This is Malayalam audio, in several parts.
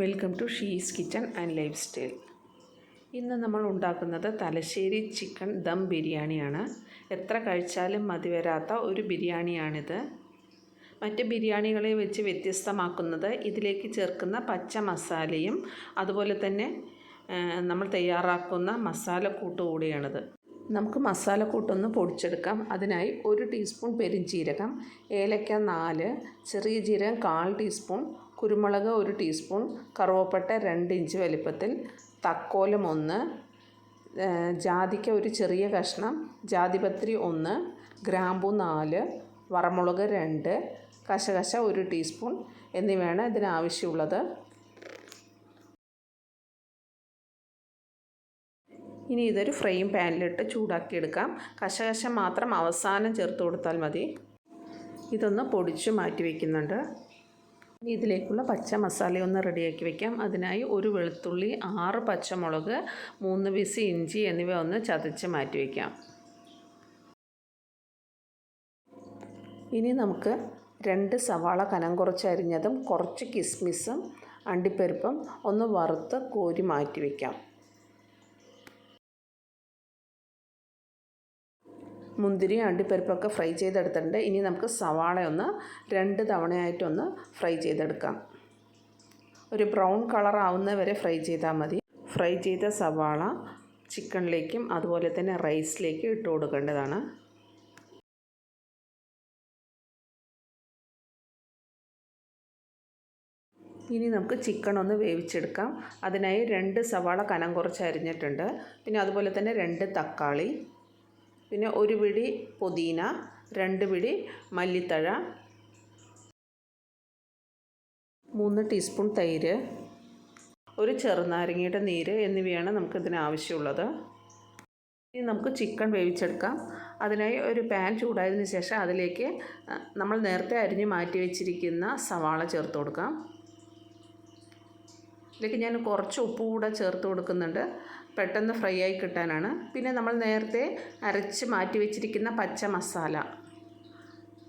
Welcome to she's kitchen and lifestyle. ഇന്ന് നമ്മൾ ഉണ്ടാക്കുന്നത് തലശ്ശേരി ചിക്കൻ ദം ബിരിയാണിയാണ്. എത്ര കഴിച്ചാലും മതി വരാത്ത ഒരു ബിരിയാണിയാണിത്. മറ്റ് ബിരിയാണികളെ വെച്ച് വ്യത്യസ്തമാക്കുന്നത് ഇതിലേക്ക് ചേർക്കുന്ന പച്ച മസാലയും അതുപോലെ തന്നെ നമ്മൾ തയ്യാറാക്കുന്ന മസാലക്കൂട്ട് കൂടിയാണിത്. നമുക്ക് മസാലക്കൂട്ടൊന്ന് പൊടിച്ചെടുക്കാം. അതിനായി 1 ടീസ്പൂൺ പെരുംജീരകം, ഏലക്ക 4, ചെറിയ ജീരകം 1/4 ടീസ്പൂൺ, കുരുമുളക് 1 ടീസ്പൂൺ, കറുവപ്പട്ട 2 ഇഞ്ച് വലിപ്പത്തിൽ, തക്കോലം 1, ജാതിക്ക ഒരു ചെറിയ കഷ്ണം, ജാതിപത്രി 1, ഗ്രാമ്പൂ 4, വറമുളക് 2, കശകശ 1 ടീസ്പൂൺ എന്നിവയാണ് ഇതിനാവശ്യമുള്ളത്. ഇനി ഇതൊരു ഫ്രൈയിങ് പാനിലിട്ട് ചൂടാക്കിയെടുക്കാം. കശകശ മാത്രം അവസാനം ചേർത്ത് കൊടുത്താൽ മതി. ഇതൊന്ന് പൊടിച്ച് മാറ്റി വയ്ക്കുന്നുണ്ട്. ഇനി ഇതിലേക്കുള്ള പച്ച മസാലയൊന്ന് റെഡിയാക്കി വയ്ക്കാം. അതിനായി 1 വെളുത്തുള്ളി, 6 പച്ചമുളക്, 3 പീസ് ഇഞ്ചി എന്നിവ ഒന്ന് ചതച്ച് മാറ്റി വയ്ക്കാം. ഇനി നമുക്ക് 2 സവാള കനം കുറച്ച് അരിഞ്ഞതും കുറച്ച് കിസ്മിസും അണ്ടിപ്പരിപ്പും ഒന്ന് വറുത്ത് കോരി മാറ്റി വയ്ക്കാം. മുന്തിരി അണ്ടിപ്പരിപ്പൊക്കെ ഫ്രൈ ചെയ്തെടുത്തിട്ടുണ്ട്. ഇനി നമുക്ക് സവാള ഒന്ന് 2 തവണയായിട്ടൊന്ന് ഫ്രൈ ചെയ്തെടുക്കാം. ഒരു ബ്രൗൺ കളർ ആവുന്നവരെ ഫ്രൈ ചെയ്താൽ മതി. ഫ്രൈ ചെയ്ത സവാള ചിക്കനിലേക്കും അതുപോലെ തന്നെ റൈസിലേക്കും ഇട്ട് കൊടുക്കേണ്ടതാണ്. ഇനി നമുക്ക് ചിക്കൻ ഒന്ന് വേവിച്ചെടുക്കാം. അതിനായി 2 സവാള കനം കുറച്ച് അരിഞ്ഞിട്ടുണ്ട്. പിന്നെ അതുപോലെ തന്നെ 2 തക്കാളി, പിന്നെ 1 പിടി പുതിന, 2 പിടി മല്ലിത്തഴ, 3 ടീസ്പൂൺ തൈര്, ഒരു ചെറുനാരങ്ങയുടെ നീര് എന്നിവയാണ് നമുക്കിതിന് ആവശ്യമുള്ളത്. ഇനി നമുക്ക് ചിക്കൻ വേവിച്ചെടുക്കാം. അതിനായി ഒരു പാൻ ചൂടായതിനു ശേഷം അതിലേക്ക് നമ്മൾ നേരത്തെ അരിഞ്ഞ് മാറ്റി വെച്ചിരിക്കുന്ന സവാള ചേർത്ത് കൊടുക്കാം. ഇതിലേക്ക് ഞാൻ കുറച്ച് ഉപ്പ് കൂടെ ചേർത്ത് കൊടുക്കുന്നുണ്ട്, പെട്ടെന്ന് ഫ്രൈ ആയി കിട്ടാനാണ്. പിന്നെ നമ്മൾ നേരത്തെ അരച്ച് മാറ്റി വെച്ചിരിക്കുന്ന പച്ച മസാല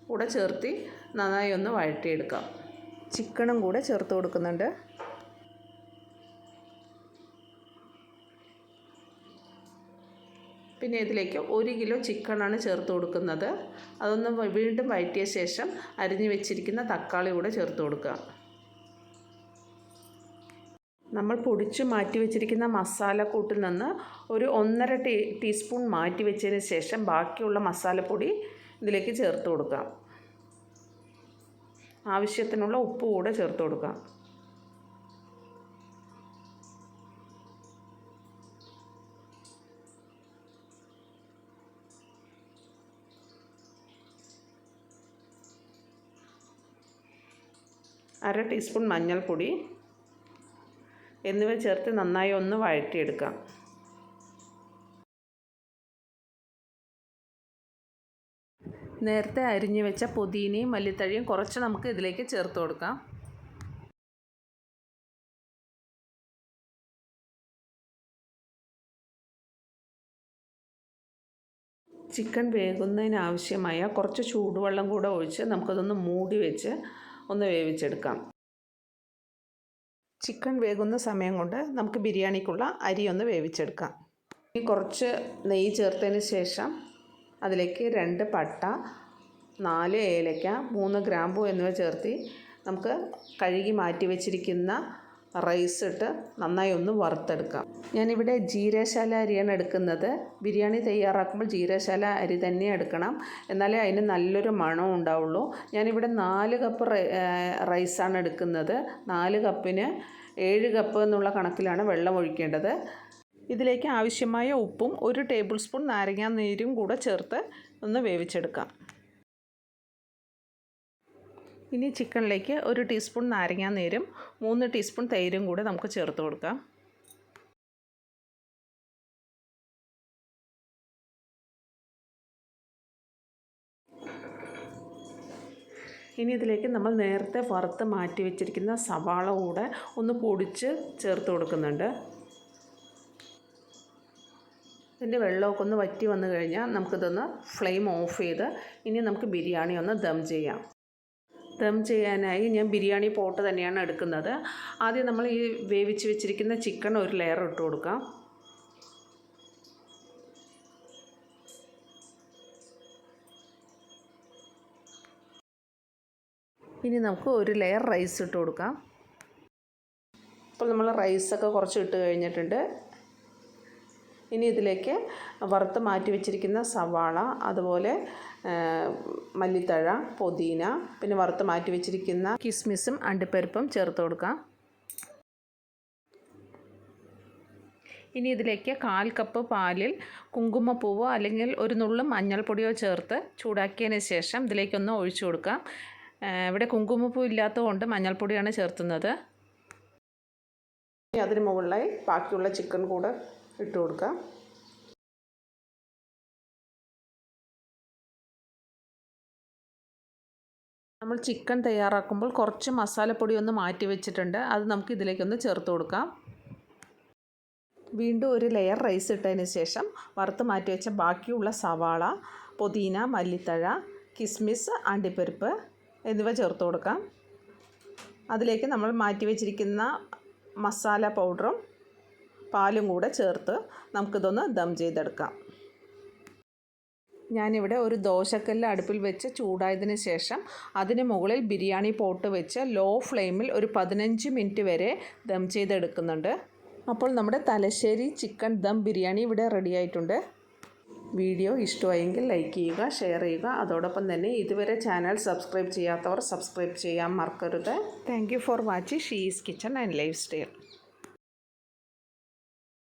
കൂടെ ചേർത്ത് നന്നായി ഒന്ന് വഴറ്റിയെടുക്കാം. ചിക്കനും കൂടെ ചേർത്ത് കൊടുക്കുന്നുണ്ട്. പിന്നെ ഇതിലേക്ക് 1 കിലോ ചിക്കനാണ് ചേർത്ത് കൊടുക്കുന്നത്. അതൊന്ന് വീണ്ടും വഴറ്റിയ ശേഷം അരിഞ്ഞ് വെച്ചിരിക്കുന്ന തക്കാളി കൂടെ ചേർത്ത് കൊടുക്കുക. നമ്മൾ പൊടിച്ച് മാറ്റി വെച്ചിരിക്കുന്ന മസാലക്കൂട്ടിൽ നിന്ന് ഒരു 1.5 ടീസ്പൂൺ മാറ്റി വെച്ചതിന് ശേഷം ബാക്കിയുള്ള മസാലപ്പൊടി ഇതിലേക്ക് ചേർത്ത് കൊടുക്കാം. ആവശ്യത്തിനുള്ള ഉപ്പ് കൂടെ ചേർത്ത് കൊടുക്കാം. അര ടീസ്പൂൺ മഞ്ഞൾപ്പൊടി എന്നിവ ചേർത്ത് നന്നായി ഒന്ന് വഴറ്റിയെടുക്കാം. നേരത്തെ അരിഞ്ഞു വെച്ച പുതിനയും മല്ലിത്തഴയും കുറച്ച് നമുക്ക് ഇതിലേക്ക് ചേർത്ത് കൊടുക്കാം. ചിക്കൻ വേകുന്നതിനാവശ്യമായ കുറച്ച് ചൂടുവെള്ളം കൂടെ ഒഴിച്ച് നമുക്കതൊന്ന് മൂടി വെച്ച് ഒന്ന് വേവിച്ചെടുക്കാം. ചിക്കൻ വേകുന്ന സമയം കൊണ്ട് നമുക്ക് ബിരിയാണിക്കുള്ള അരി ഒന്ന് വേവിച്ചെടുക്കാം. ഇനി കുറച്ച് നെയ്യ് ചേർത്തതിന് ശേഷം അതിലേക്ക് 2 പട്ട, 4 ഏലക്ക, 3 ഗ്രാമ്പൂ എന്നിവ ചേർത്ത് നമുക്ക് കഴുകി മാറ്റി വെച്ചിരിക്കുന്ന റൈസ് ഇട്ട് നന്നായി ഒന്ന് വറുത്തെടുക്കാം. ഞാനിവിടെ ജീരകശാല അരിയാണ് എടുക്കുന്നത്. ബിരിയാണി തയ്യാറാക്കുമ്പോൾ ജീരകശാല അരി തന്നെ എടുക്കണം, എന്നാലേ അതിന് നല്ലൊരു മണം ഉണ്ടാവുള്ളൂ. ഞാനിവിടെ 4 കപ്പ് റൈസാണ് എടുക്കുന്നത്. 4 കപ്പിന് 7 കപ്പ് എന്നുള്ള കണക്കിലാണ് വെള്ളം ഒഴിക്കേണ്ടത്. ഇതിലേക്ക് ആവശ്യമായ ഉപ്പും 1 ടേബിൾ സ്പൂൺ നാരങ്ങാ നീരും കൂടെ ചേർത്ത് ഒന്ന് വേവിച്ചെടുക്കാം. ഇനി ചിക്കനിലേക്ക് 1 ടീസ്പൂൺ നാരങ്ങാ നീരും 3 ടീസ്പൂൺ തൈരും കൂടെ നമുക്ക് ചേർത്ത് കൊടുക്കാം. ഇനി ഇതിലേക്ക് നമ്മൾ നേരത്തെ വറുത്ത് മാറ്റി വെച്ചിരിക്കുന്ന സവാള കൂടെ ഒന്ന് പൊടിച്ച് ചേർത്ത് കൊടുക്കുന്നുണ്ട്. ഇതിൻ്റെ വെള്ളമൊക്കെ ഒന്ന് വറ്റി വന്നു കഴിഞ്ഞാൽ നമുക്കിതൊന്ന് ഫ്ലെയിം ഓഫ് ചെയ്ത് ഇനി നമുക്ക് ബിരിയാണി ഒന്ന് ദം ചെയ്യാം. ദം ചെയ്യാനായി ഞാൻ ബിരിയാണി പോട്ട് തന്നെയാണ് എടുക്കുന്നത്. ആദ്യം നമ്മൾ ഈ വേവിച്ച് വെച്ചിരിക്കുന്ന ചിക്കൻ ഒരു ലെയർ ഇട്ട് കൊടുക്കാം. ഇനി നമുക്ക് ഒരു ലെയർ റൈസ് ഇട്ട് കൊടുക്കാം. ഇപ്പോൾ നമ്മൾ റൈസൊക്കെ കുറച്ച് ഇട്ട് കഴിഞ്ഞിട്ടുണ്ട്. ഇനി ഇതിലേക്ക് വറുത്ത് മാറ്റി വെച്ചിരിക്കുന്ന സവാള, അതുപോലെ മല്ലിത്തഴ, പുതിന, പിന്നെ വറുത്ത് മാറ്റി വെച്ചിരിക്കുന്ന കിസ്മിസും അണ്ടിപ്പരിപ്പും ചേർത്ത് കൊടുക്കാം. ഇനി ഇതിലേക്ക് 1/4 കപ്പ് പാലിൽ കുങ്കുമപ്പൂവോ അല്ലെങ്കിൽ ഒരു നുള്ളു മഞ്ഞൾപ്പൊടിയോ ചേർത്ത് ചൂടാക്കിയതിന് ശേഷം ഇതിലേക്കൊന്ന് ഒഴിച്ചു കൊടുക്കാം. ഇവിടെ കുങ്കുമപ്പൂ ഇല്ലാത്തതുകൊണ്ട് മഞ്ഞൾപ്പൊടിയാണ് ചേർത്തുന്നത്. അതിന് മുകളിലായി ബാക്കിയുള്ള ചിക്കൻ കൂടെ ഇട്ട് കൊടുക്കാം. നമ്മൾ ചിക്കൻ തയ്യാറാക്കുമ്പോൾ കുറച്ച് മസാലപ്പൊടി ഒന്ന് മാറ്റി വെച്ചിട്ടുണ്ട്. അത് നമുക്ക് ഇതിലേക്കൊന്ന് ചേർത്ത് കൊടുക്കാം. വീണ്ടും ഒരു ലെയർ റൈസ് ഇട്ടതിന് ശേഷം വറുത്ത് മാറ്റി വെച്ച ബാക്കിയുള്ള സവാള, പുതിന, മല്ലിത്തഴ, കിസ്മിസ്, അണ്ടിപ്പരിപ്പ് എന്നിവ ചേർത്ത് കൊടുക്കാം. അതിലേക്ക് നമ്മൾ മാറ്റി വെച്ചിരിക്കുന്ന മസാല പൗഡറും പാലും കൂടെ ചേർത്ത് നമുക്കിതൊന്ന് ദം ചെയ്തെടുക്കാം. ഞാനിവിടെ ഒരു ദോശക്കല്ല് അടുപ്പിൽ വെച്ച് ചൂടായതിന് ശേഷം അതിന് മുകളിൽ ബിരിയാണി പോട്ട് വെച്ച് ലോ ഫ്ലെയിമിൽ ഒരു 15 മിനിറ്റ് വരെ ദം ചെയ്തെടുക്കുന്നുണ്ട്. അപ്പോൾ നമ്മുടെ തലശ്ശേരി ചിക്കൻ ദം ബിരിയാണി ഇവിടെ റെഡി ആയിട്ടുണ്ട്. വീഡിയോ ഇഷ്ടമായെങ്കിൽ ലൈക്ക് ചെയ്യുക, ഷെയർ ചെയ്യുക. അതോടൊപ്പം തന്നെ ഇതുവരെ ചാനൽ സബ്സ്ക്രൈബ് ചെയ്യാത്തവർ സബ്സ്ക്രൈബ് ചെയ്യാൻ മറക്കരുത്. Thank you for watching she's kitchen and life style.